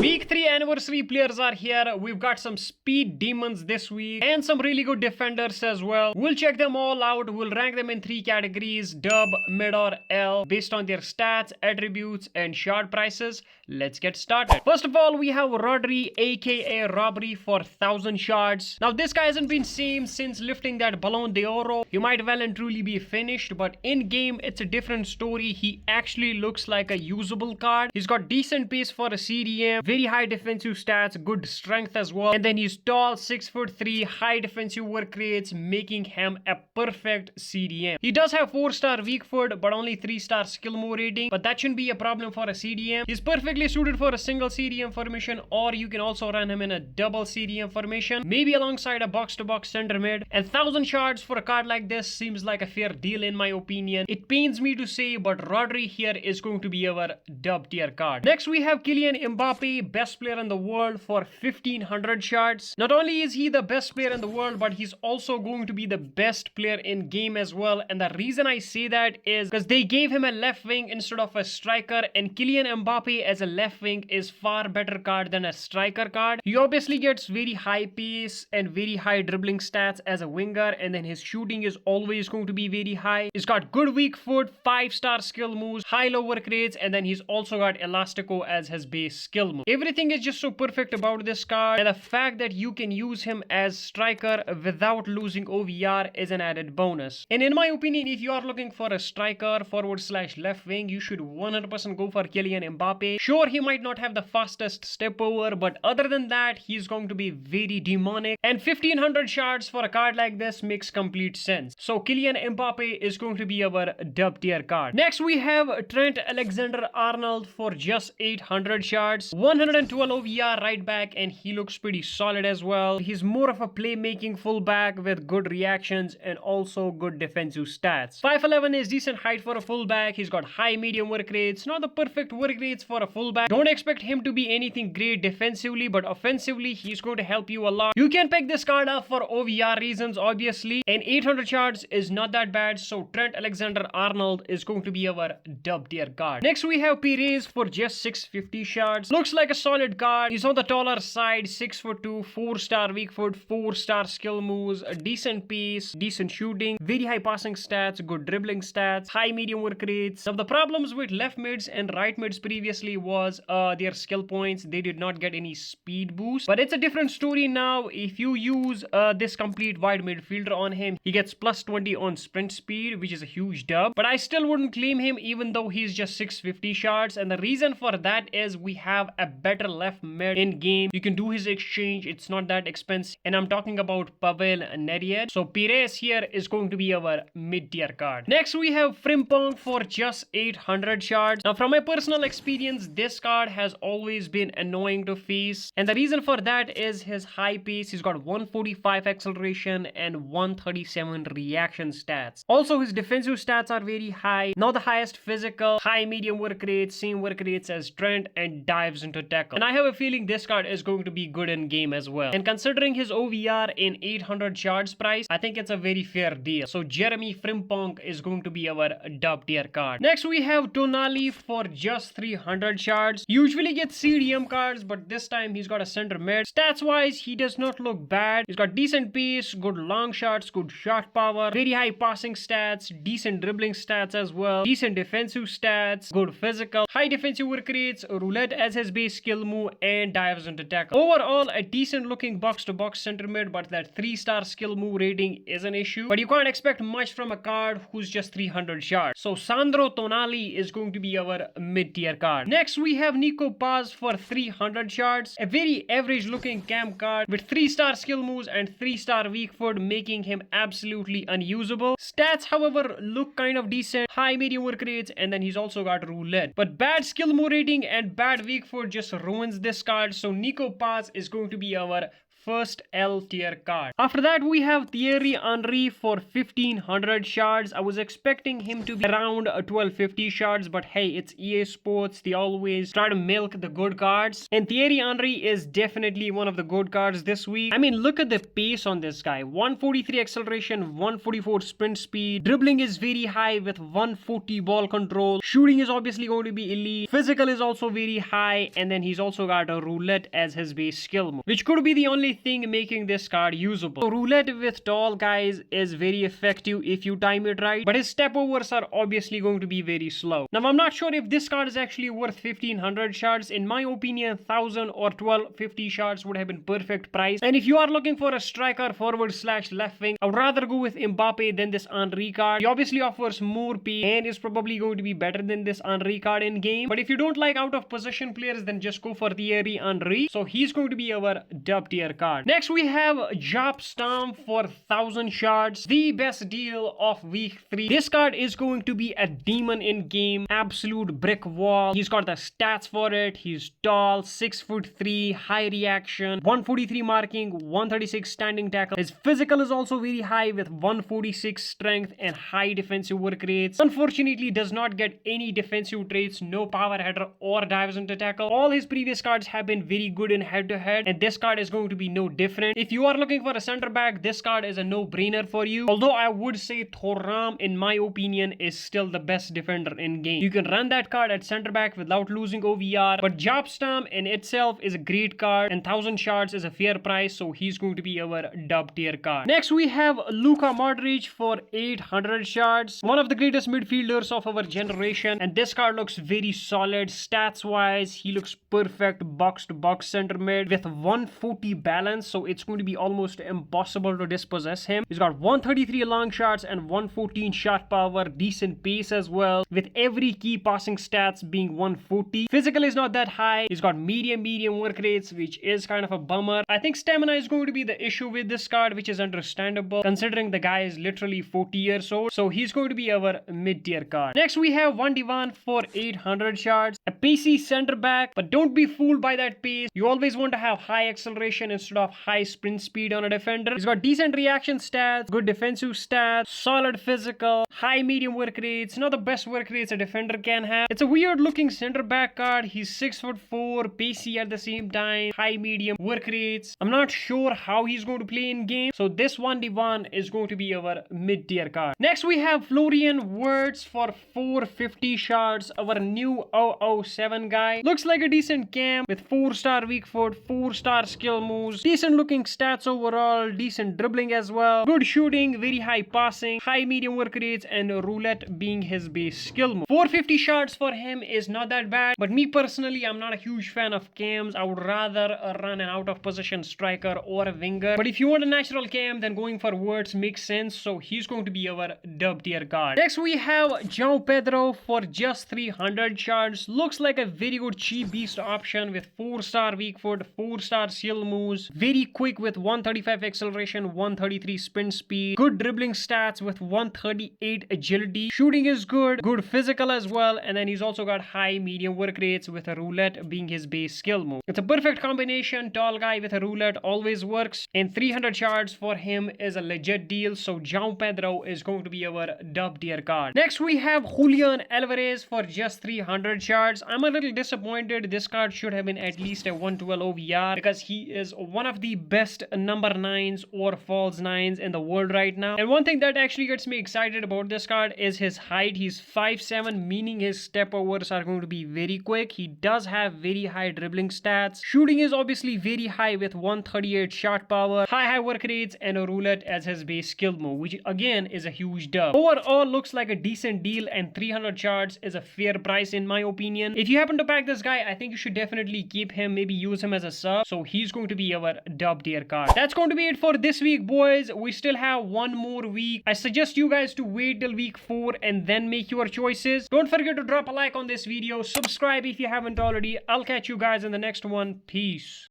Week 3 anniversary players are here. We've got some speed demons this week and some really good defenders as well. We'll check them all out. We'll rank them in 3 categories: dub, mid or L, based on their stats, attributes and shard prices. Let's get started. First of all, we have Rodri, aka Robbery, for 1000 shards. Now this guy hasn't been same since lifting that Ballon d'Oro. He might well and truly be finished, but in game it's a different story. He actually looks like a usable card. He's got decent pace for a CDM, very high defensive stats, good strength as well, and then he's tall, 6'3", high defensive work rates, making him a perfect CDM. He does have 4-star weak foot but only 3-star skill move rating, but that shouldn't be a problem for a CDM. He's perfectly suited for a single CDM formation, or you can also run him in a double CDM formation, maybe alongside a box-to-box center mid. And 1000 shards for a card like this seems like a fair deal in my opinion. It pains me to say, but Rodri here is going to be our dub tier card. Next we have Kylian Mbappe, best player in the world, for 1500 shards. Not only is he the best player in the world, but he's also going to be the best player in game as well. And the reason I say that is because they gave him a left wing instead of a striker, and Kylian Mbappe as a left wing is far better card than a striker card. He obviously gets very high pace and very high dribbling stats as a winger, and then his shooting is always going to be very high. He's got good weak foot, 5-star skill moves, high low work rates, and then he's also got Elastico as his base skill move. Everything is just so perfect about this card, and the fact that you can use him as striker without losing OVR is an added bonus. And in my opinion, if you are looking for a striker forward/left wing, you should 100% go for Kylian Mbappe. Sure, he might not have the fastest step over, but other than that, he's going to be very demonic, and 1500 shards for a card like this makes complete sense. So Kylian Mbappe is going to be our dub tier card. Next we have Trent Alexander-Arnold for just 800 shards, 112 OVR right back, and he looks pretty solid as well. He's more of a playmaking fullback with good reactions and also good defensive stats. 5'11" is decent height for a fullback. He's got high medium work rates, not the perfect work rates for a fullback. Don't expect him to be anything great defensively, but offensively he's going to help you a lot. You can pick this card up for OVR reasons obviously, and 800 shards is not that bad, so Trent Alexander-Arnold is going to be our dub tier card. Next we have Pires for just 650 shards. Looks like a solid card. He's on the taller side, 6'2", 4-star weak foot, 4-star skill moves, a decent pace, decent shooting, very high passing stats, good dribbling stats, high medium work rates. Now the problems with left mids and right mids previously was their skill points. They did not get any speed boost, but it's a different story now. If you use this complete wide midfielder on him, he gets plus 20 on sprint speed, which is a huge dub, but I still wouldn't claim him even though he's just 650 shards. And the reason for that is we have a better left mid in game. You can do his exchange, it's not that expensive, and I'm talking about Pavel Nedved. So Pires here is going to be our mid tier card. Next we have Frimpong for just 800 shards. Now from my personal experience, this card has always been annoying to face, and the reason for that is his high pace. He's got 145 acceleration and 137 reaction stats. Also his defensive stats are very high, not the highest physical, high medium work rates, same work rates as Trent, and dives into tackle. And I have a feeling this card is going to be good in game as well, and considering his OVR in 800 shards price, I think it's a very fair deal. So Jeremy Frimpong is going to be our dub tier card. Next we have Tonali for just 300 shards. Usually gets CDM cards, but this time he's got a center mid. Stats wise, he does not look bad. He's got decent pace, good long shots, good shot power, very high passing stats, decent dribbling stats as well, decent defensive stats, good physical, high defensive work rates, roulette as his base skill move, and dives into tackle. Overall, a decent looking box-to-box center mid, but that 3-star skill move rating is an issue. But you can't expect much from a card who's just 300 shards. So Sandro Tonali is going to be our mid-tier card. Next we have Nico Paz for 300 shards. A very average looking camp card with 3-star skill moves and 3-star weak foot, making him absolutely unusable. Stats however look kind of decent, high medium work rates, and then he's also got roulette. But bad skill move rating and bad weak foot just ruins this card, so Nico Paz is going to be our first L tier card. After that, we have Thierry Henry for 1500 shards. I was expecting him to be around 1250 shards, but hey, it's EA Sports. They always try to milk the good cards. And Thierry Henry is definitely one of the good cards this week. I mean, look at the pace on this guy. 143 acceleration, 144 sprint speed. Dribbling is very high with 140 ball control. Shooting is obviously going to be elite. Physical is also very high. And then he's also got a roulette as his base skill move, which could be the only thing making this card usable. So roulette with tall guys is very effective if you time it right, but his step overs are obviously going to be very slow. Now I'm not sure if this card is actually worth 1500 shards. In my opinion, 1000 or 1250 shards would have been perfect price. And if you are looking for a striker forward / left wing, I would rather go with Mbappe than this Henry card. He obviously offers more pay and is probably going to be better than this Henry card in game. But if you don't like out of position players, then just go for Thierry Henry. So he's going to be our dub tier card. Next we have Job Stamp for 1000 shards, the best deal of week 3. This card is going to be a demon in game, absolute brick wall. He's got the stats for it. He's tall, 6'3", high reaction, 143 marking, 136 standing tackle. His physical is also very high with 146 strength and high defensive work rates. Unfortunately, does not get any defensive traits, no power header or dives into tackle. All his previous cards have been very good in head to head, and this card is going to be no different. If you are looking for a center back, this card is a no-brainer for you. Although I would say Thuram, in my opinion, is still the best defender in game. You can run that card at center back without losing OVR, but Job Stamp in itself is a great card, and 1000 shards is a fair price, so he's going to be our dub tier card. Next we have Luka Modric for 800 shards, one of the greatest midfielders of our generation, and this card looks very solid stats wise. He looks perfect box to box center mid with 140 balance, so it's going to be almost impossible to dispossess him. He's got 133 long shots and 114 shot power, decent pace as well, with every key passing stats being 140. Physical is not that high. He's got medium work rates, which is kind of a bummer. I think stamina is going to be the issue with this card, which is understandable considering the guy is literally 40 years old, so he's going to be our mid tier card. Next we have Van de Ven for 800 shards, a pacey center back, but don't be fooled by that pace. You always want to have high acceleration instead of high sprint speed on a defender. He's got decent reaction stats, good defensive stats, solid physical, high medium work rates, not the best work rates a defender can have. It's a weird looking center back card. He's 6'4", pacey at the same time, high medium work rates. I'm not sure how he's going to play in game, so this Van de Ven is going to be our mid tier card. Next we have Florian Wirtz for 450 shards, our new 007 guy. Looks like a decent cam with 4-star weak foot, 4-star skill moves, decent looking stats overall, decent dribbling as well, good shooting, very high passing, high medium work rates, and roulette being his base skill move. 450 shards for him is not that bad, but me personally, I'm not a huge fan of cams. I would rather run an out of position striker or a winger, but if you want a natural cam, then going for Wirtz makes sense, so he's going to be our dub tier card. Next we have João Pedro for just 300 shards. Looks like a very good cheap beast option with 4-star weak foot, 4-star skill moves, very quick with 135 acceleration, 133 sprint speed, good dribbling stats with 138 agility, shooting is good physical as well, and then he's also got high medium work rates with a roulette being his base skill move. It's a perfect combination. Tall guy with a roulette always works, and 300 shards for him is a legit deal, so João Pedro is going to be our dub tier card. Next we have Julian Alvarez for just 300 shards. I'm a little disappointed. This card should have been at least a 112 OVR because he is one of the best number 9s or false 9s in the world right now. And one thing that actually gets me excited about this card is his height. He's 5'7", meaning his step overs are going to be very quick. He does have very high dribbling stats. Shooting is obviously very high with 138 shot power, high work rates, and a roulette as his base skill move, which again is a huge dub. Overall looks like a decent deal, and 300 shards is a fair price in my opinion. If you happen to pack this guy, I think you should definitely keep him, maybe use him as a sub, so he's going to be our dub tier card. That's going to be it for this week, boys. We still have one more week. I suggest you guys to wait till week 4 and then make your choices. Don't forget to drop a like on this video, subscribe if you haven't already. I'll catch you guys in the next one. Peace.